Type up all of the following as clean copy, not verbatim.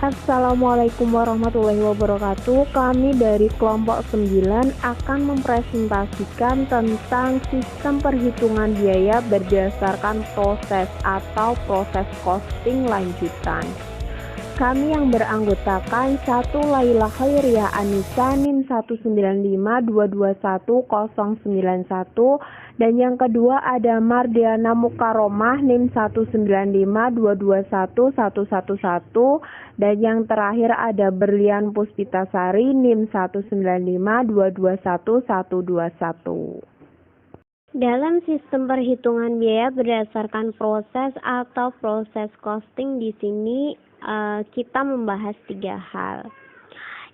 Assalamualaikum warahmatullahi wabarakatuh. Kami dari kelompok 9 akan mempresentasikan tentang sistem perhitungan biaya berdasarkan proses atau proses costing lanjutan. Kami yang beranggotakan 1 Laila Khairiyah Anissa NIM 195221091 dan yang kedua ada Mardiana Mukaromah NIM 195221111 dan yang terakhir ada Berlian Puspitasari NIM 195221121. Dalam sistem perhitungan biaya berdasarkan proses atau proses costing di sini kita membahas 3 hal.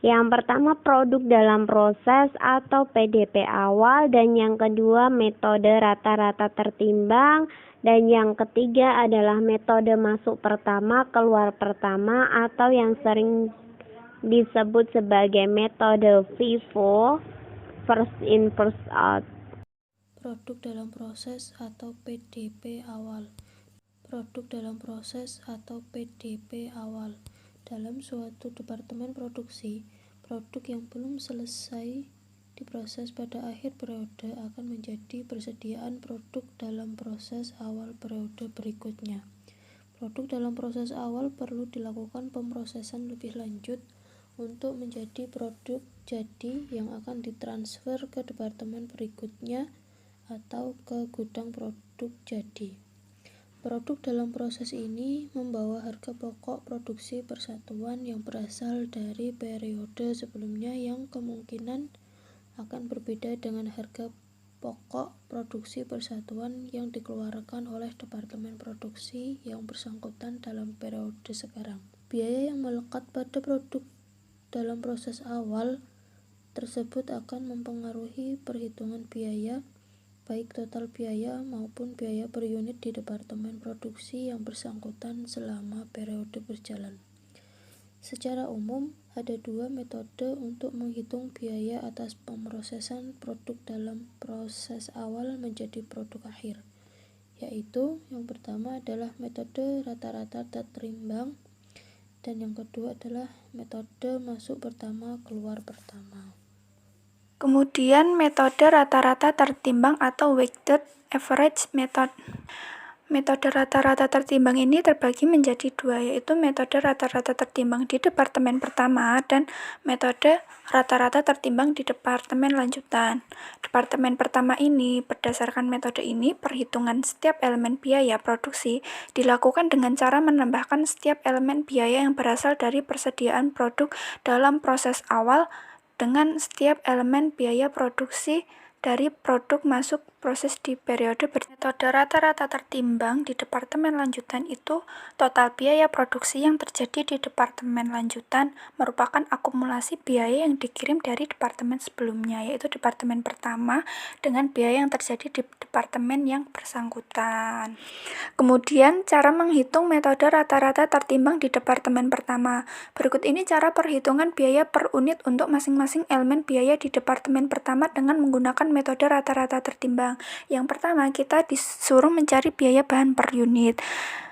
Yang pertama produk dalam proses atau PDP awal, dan yang kedua metode rata-rata tertimbang, dan yang ketiga adalah metode masuk pertama keluar pertama atau yang sering disebut sebagai metode FIFO, first in first out. Produk dalam proses atau PDP awal. Produk dalam proses atau PDP awal. Dalam suatu departemen produksi, produk yang belum selesai diproses pada akhir periode akan menjadi persediaan produk dalam proses awal periode berikutnya. Produk dalam proses awal perlu dilakukan pemrosesan lebih lanjut untuk menjadi produk jadi yang akan ditransfer ke departemen berikutnya atau ke gudang produk jadi. Produk dalam proses ini membawa harga pokok produksi persatuan yang berasal dari periode sebelumnya yang kemungkinan akan berbeda dengan harga pokok produksi persatuan yang dikeluarkan oleh departemen produksi yang bersangkutan dalam periode sekarang. Biaya yang melekat pada produk dalam proses awal tersebut akan mempengaruhi perhitungan biaya, baik total biaya maupun biaya per unit di departemen produksi yang bersangkutan selama periode berjalan. Secara umum, ada 2 metode untuk menghitung biaya atas pemrosesan produk dalam proses awal menjadi produk akhir, yaitu yang pertama adalah metode rata-rata tertimbang dan yang kedua adalah metode masuk pertama keluar pertama. Kemudian metode rata-rata tertimbang atau weighted average method. Metode rata-rata tertimbang ini terbagi menjadi 2, yaitu metode rata-rata tertimbang di departemen pertama dan metode rata-rata tertimbang di departemen lanjutan. Departemen pertama ini, berdasarkan metode ini, perhitungan setiap elemen biaya produksi dilakukan dengan cara menambahkan setiap elemen biaya yang berasal dari persediaan produk dalam proses awal dengan setiap elemen biaya produksi dari produk masuk proses di periode metode rata-rata tertimbang di departemen lanjutan itu total biaya produksi yang terjadi di departemen lanjutan merupakan akumulasi biaya yang dikirim dari departemen sebelumnya, yaitu departemen pertama dengan biaya yang terjadi di departemen yang bersangkutan. Kemudian cara menghitung metode rata-rata tertimbang di departemen pertama. Berikut ini cara perhitungan biaya per unit untuk masing-masing elemen biaya di departemen pertama dengan menggunakan metode rata-rata tertimbang. Yang pertama, kita disuruh mencari biaya bahan per unit,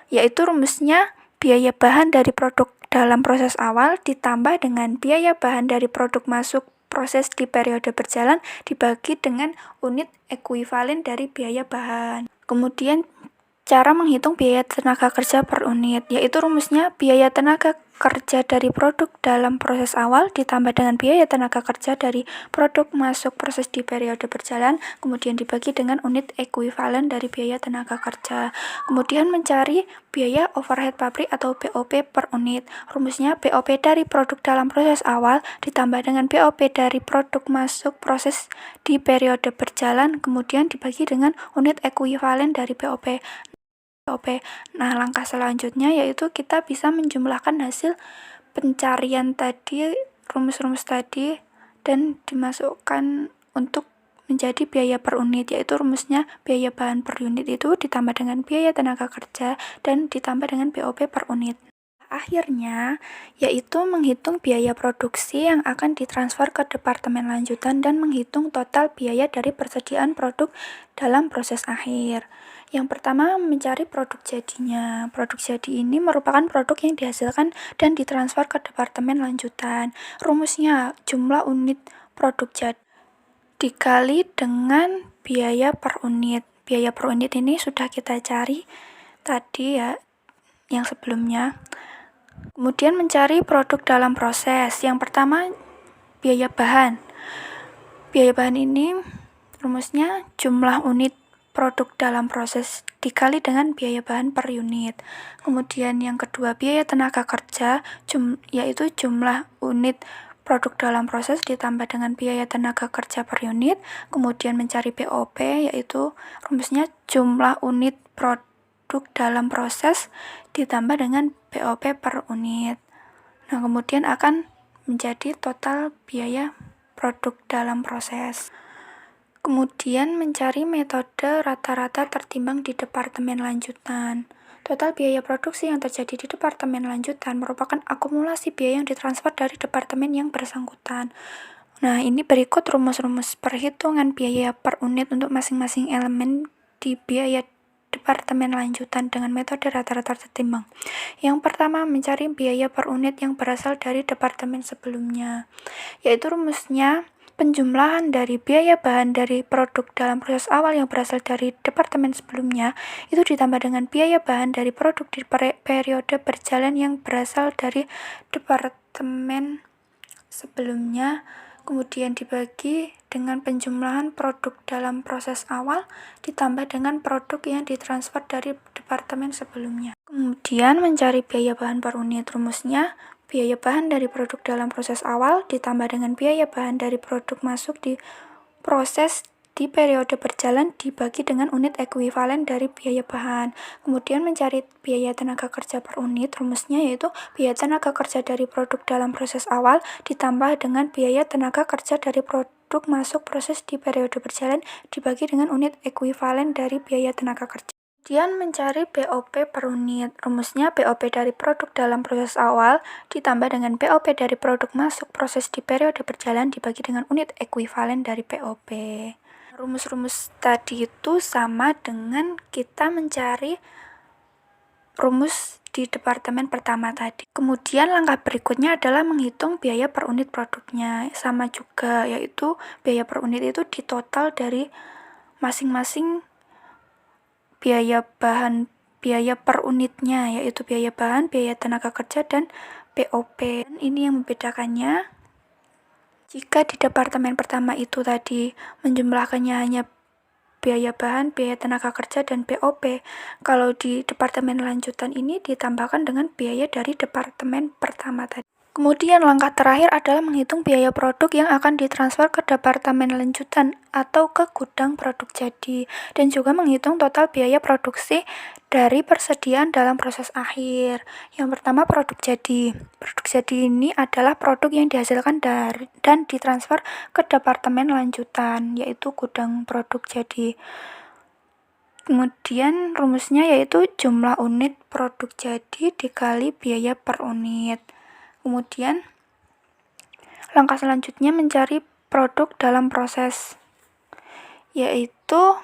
yaitu rumusnya biaya bahan dari produk dalam proses awal ditambah dengan biaya bahan dari produk masuk proses di periode berjalan dibagi dengan unit ekuivalen dari biaya bahan. Kemudian cara menghitung biaya tenaga kerja per unit, yaitu rumusnya biaya tenaga kerja dari produk dalam proses awal ditambah dengan biaya tenaga kerja dari produk masuk proses di periode berjalan, kemudian dibagi dengan unit ekuivalen dari biaya tenaga kerja. Kemudian mencari biaya overhead pabrik atau BOP per unit. Rumusnya BOP dari produk dalam proses awal ditambah dengan BOP dari produk masuk proses di periode berjalan, kemudian dibagi dengan unit ekuivalen dari BOP. Nah, langkah selanjutnya yaitu kita bisa menjumlahkan hasil pencarian tadi, rumus-rumus tadi, dan dimasukkan untuk menjadi biaya per unit, yaitu rumusnya biaya bahan per unit itu ditambah dengan biaya tenaga kerja dan ditambah dengan BOP per unit. Akhirnya, yaitu menghitung biaya produksi yang akan ditransfer ke departemen lanjutan dan menghitung total biaya dari persediaan produk dalam proses akhir. Yang pertama, mencari produk jadinya. Produk jadi ini merupakan produk yang dihasilkan dan ditransfer ke departemen lanjutan. Rumusnya, jumlah unit produk jadi dikali dengan biaya per unit. Biaya per unit ini sudah kita cari tadi ya, yang sebelumnya. Kemudian mencari produk dalam proses. Yang pertama, biaya bahan. Biaya bahan ini rumusnya jumlah unit produk dalam proses dikali dengan biaya bahan per unit. Kemudian yang kedua, biaya tenaga kerja, yaitu jumlah unit produk dalam proses ditambah dengan biaya tenaga kerja per unit. Kemudian mencari BOP, yaitu rumusnya jumlah unit produk dalam proses ditambah dengan BOP per unit. Nah, kemudian akan menjadi total biaya produk dalam proses. Kemudian mencari metode rata-rata tertimbang di departemen lanjutan. Total biaya produksi yang terjadi di departemen lanjutan merupakan akumulasi biaya yang ditransfer dari departemen yang bersangkutan. Nah, ini berikut rumus-rumus perhitungan biaya per unit untuk masing-masing elemen di biaya departemen lanjutan dengan metode rata-rata tertimbang. Yang pertama, mencari biaya per unit yang berasal dari departemen sebelumnya, yaitu rumusnya penjumlahan dari biaya bahan dari produk dalam proses awal yang berasal dari departemen sebelumnya itu ditambah dengan biaya bahan dari produk di periode berjalan yang berasal dari departemen sebelumnya, kemudian dibagi dengan penjumlahan produk dalam proses awal ditambah dengan produk yang ditransfer dari departemen sebelumnya. Kemudian mencari biaya bahan per unit. Rumusnya biaya bahan dari produk dalam proses awal ditambah dengan biaya bahan dari produk masuk di proses di periode berjalan dibagi dengan unit ekuivalen dari biaya bahan. Kemudian mencari biaya tenaga kerja per unit. Rumusnya yaitu biaya tenaga kerja dari produk dalam proses awal ditambah dengan biaya tenaga kerja dari produk masuk proses di periode berjalan dibagi dengan unit ekuivalen dari biaya tenaga kerja. Kemudian mencari BOP per unit. Rumusnya BOP dari produk dalam proses awal ditambah dengan BOP dari produk masuk proses di periode berjalan dibagi dengan unit ekuivalen dari BOP. Rumus-rumus tadi itu sama dengan kita mencari rumus di departemen pertama tadi. Kemudian langkah berikutnya adalah menghitung biaya per unit produknya. Sama juga, yaitu biaya per unit itu ditotal dari masing-masing biaya bahan, biaya per unitnya, yaitu biaya bahan, biaya tenaga kerja, dan BOP. Dan ini yang membedakannya. Jika di departemen pertama itu tadi menjumlahkannya hanya biaya bahan, biaya tenaga kerja, dan BOP, kalau di departemen lanjutan ini ditambahkan dengan biaya dari departemen pertama tadi. Kemudian langkah terakhir adalah menghitung biaya produk yang akan ditransfer ke departemen lanjutan atau ke gudang produk jadi, dan juga menghitung total biaya produksi dari persediaan dalam proses akhir. Yang pertama, produk jadi. Produk jadi ini adalah produk yang dihasilkan dari dan ditransfer ke departemen lanjutan, yaitu gudang produk jadi. Kemudian rumusnya yaitu jumlah unit produk jadi dikali biaya per unit. Kemudian langkah selanjutnya mencari produk dalam proses, yaitu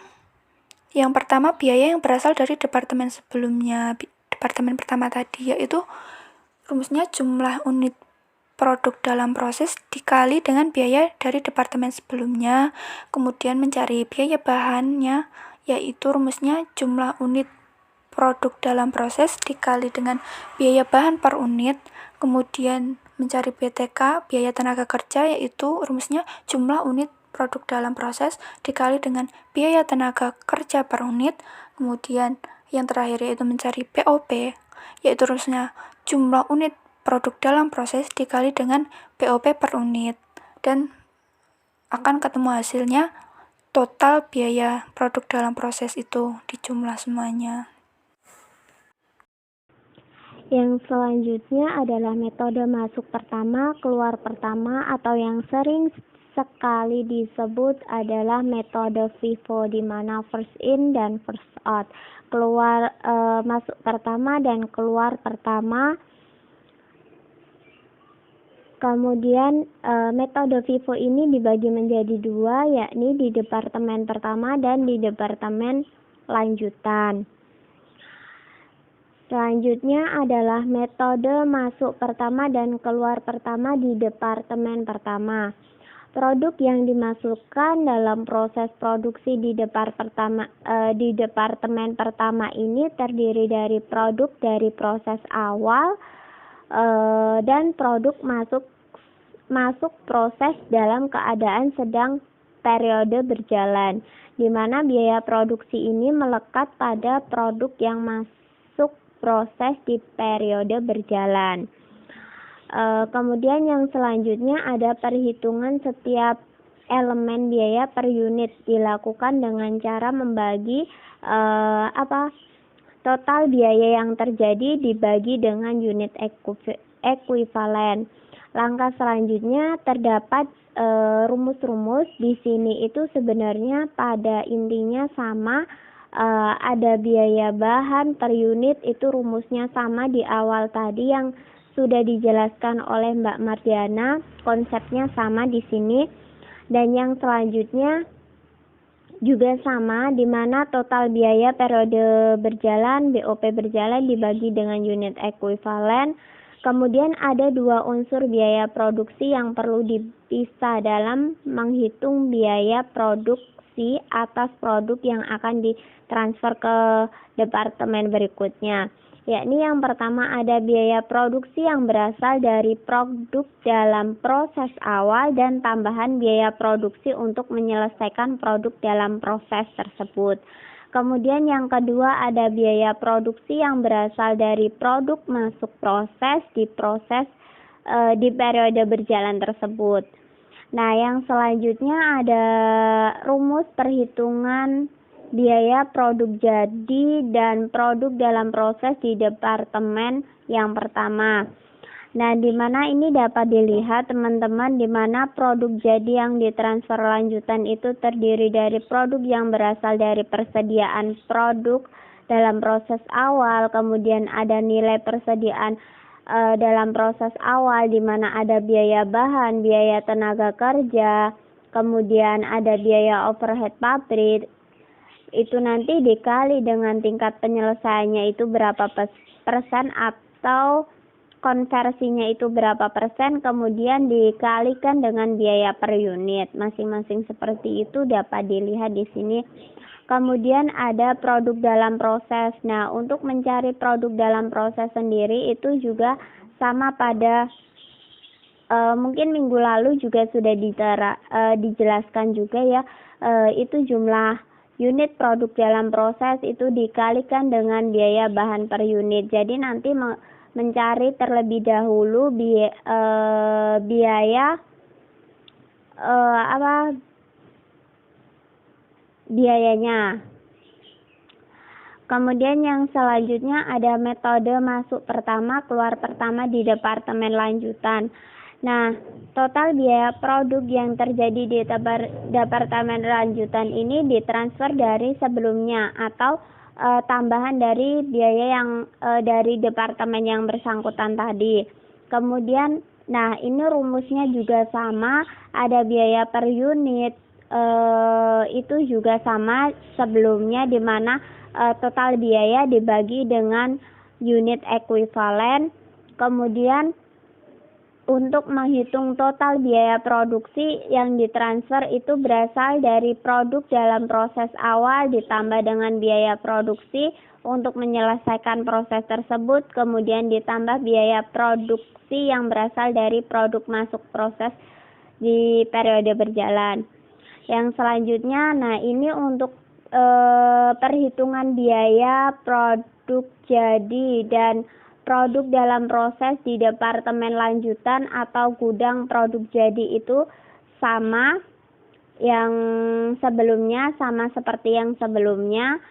yang pertama biaya yang berasal dari departemen sebelumnya, departemen pertama tadi, yaitu rumusnya jumlah unit produk dalam proses dikali dengan biaya dari departemen sebelumnya. Kemudian mencari biaya bahannya, yaitu rumusnya jumlah unit produk dalam proses dikali dengan biaya bahan per unit. Kemudian mencari BTK, biaya tenaga kerja, yaitu rumusnya jumlah unit produk dalam proses dikali dengan biaya tenaga kerja per unit. Kemudian yang terakhir yaitu mencari BOP, yaitu rumusnya jumlah unit produk dalam proses dikali dengan BOP per unit. Dan akan ketemu hasilnya total biaya produk dalam proses itu dijumlah semuanya. Yang selanjutnya adalah metode masuk pertama, keluar pertama, atau yang sering sekali disebut adalah metode FIFO, di mana first in dan first out. Masuk pertama dan keluar pertama. Kemudian metode FIFO ini dibagi menjadi dua, yakni di departemen pertama dan di departemen lanjutan. Selanjutnya adalah metode masuk pertama dan keluar pertama di departemen pertama. Produk yang dimasukkan dalam proses produksi di departemen pertama ini terdiri dari produk dari proses awal dan produk masuk proses dalam keadaan sedang periode berjalan, di mana biaya produksi ini melekat pada produk yang masuk proses di periode berjalan. Kemudian yang selanjutnya ada perhitungan setiap elemen biaya per unit, dilakukan dengan cara membagi total biaya yang terjadi dibagi dengan unit ekuivalen. Langkah selanjutnya terdapat rumus-rumus. Di sini itu sebenarnya pada intinya sama, ada biaya bahan per unit, itu rumusnya sama di awal tadi yang sudah dijelaskan oleh Mbak Mardiana, konsepnya sama di sini. Dan yang selanjutnya juga sama, di mana total biaya periode berjalan BOP berjalan dibagi dengan unit ekuivalen. Kemudian ada dua unsur biaya produksi yang perlu dipisah dalam menghitung biaya produksi atas produk yang akan ditransfer ke departemen berikutnya. Yakni yang pertama ada biaya produksi yang berasal dari produk dalam proses awal dan tambahan biaya produksi untuk menyelesaikan produk dalam proses tersebut. Kemudian yang kedua ada biaya produksi yang berasal dari produk masuk proses di periode berjalan tersebut. Nah, yang selanjutnya ada rumus perhitungan biaya produk jadi dan produk dalam proses di departemen yang pertama. Nah, di mana ini dapat dilihat teman-teman, di mana produk jadi yang ditransfer lanjutan itu terdiri dari produk yang berasal dari persediaan produk dalam proses awal, kemudian ada nilai persediaan dalam proses awal, di mana ada biaya bahan, biaya tenaga kerja, kemudian ada biaya overhead pabrik. Itu nanti dikali dengan tingkat penyelesaiannya itu berapa persen atau konversinya itu berapa persen, kemudian dikalikan dengan biaya per unit. Masing-masing seperti itu dapat dilihat di sini. Kemudian ada produk dalam proses. Nah, untuk mencari produk dalam proses sendiri itu juga sama pada mungkin minggu lalu juga sudah dijelaskan juga ya, itu jumlah unit produk dalam proses itu dikalikan dengan biaya bahan per unit. Jadi nanti mencari terlebih dahulu biayanya. Kemudian yang selanjutnya ada metode masuk pertama, keluar pertama di departemen lanjutan. Nah, total biaya produk yang terjadi di departemen lanjutan ini ditransfer dari sebelumnya atau tambahan dari biaya yang dari departemen yang bersangkutan tadi. Kemudian, nah ini rumusnya juga sama, ada biaya per unit, itu juga sama sebelumnya, di mana total biaya dibagi dengan unit ekuivalen. Kemudian untuk menghitung total biaya produksi yang ditransfer itu berasal dari produk dalam proses awal ditambah dengan biaya produksi untuk menyelesaikan proses tersebut, kemudian ditambah biaya produksi yang berasal dari produk masuk proses di periode berjalan. Yang selanjutnya, nah ini untuk perhitungan biaya produk jadi dan produk dalam proses di departemen lanjutan atau gudang produk jadi itu sama yang sebelumnya, sama seperti yang sebelumnya.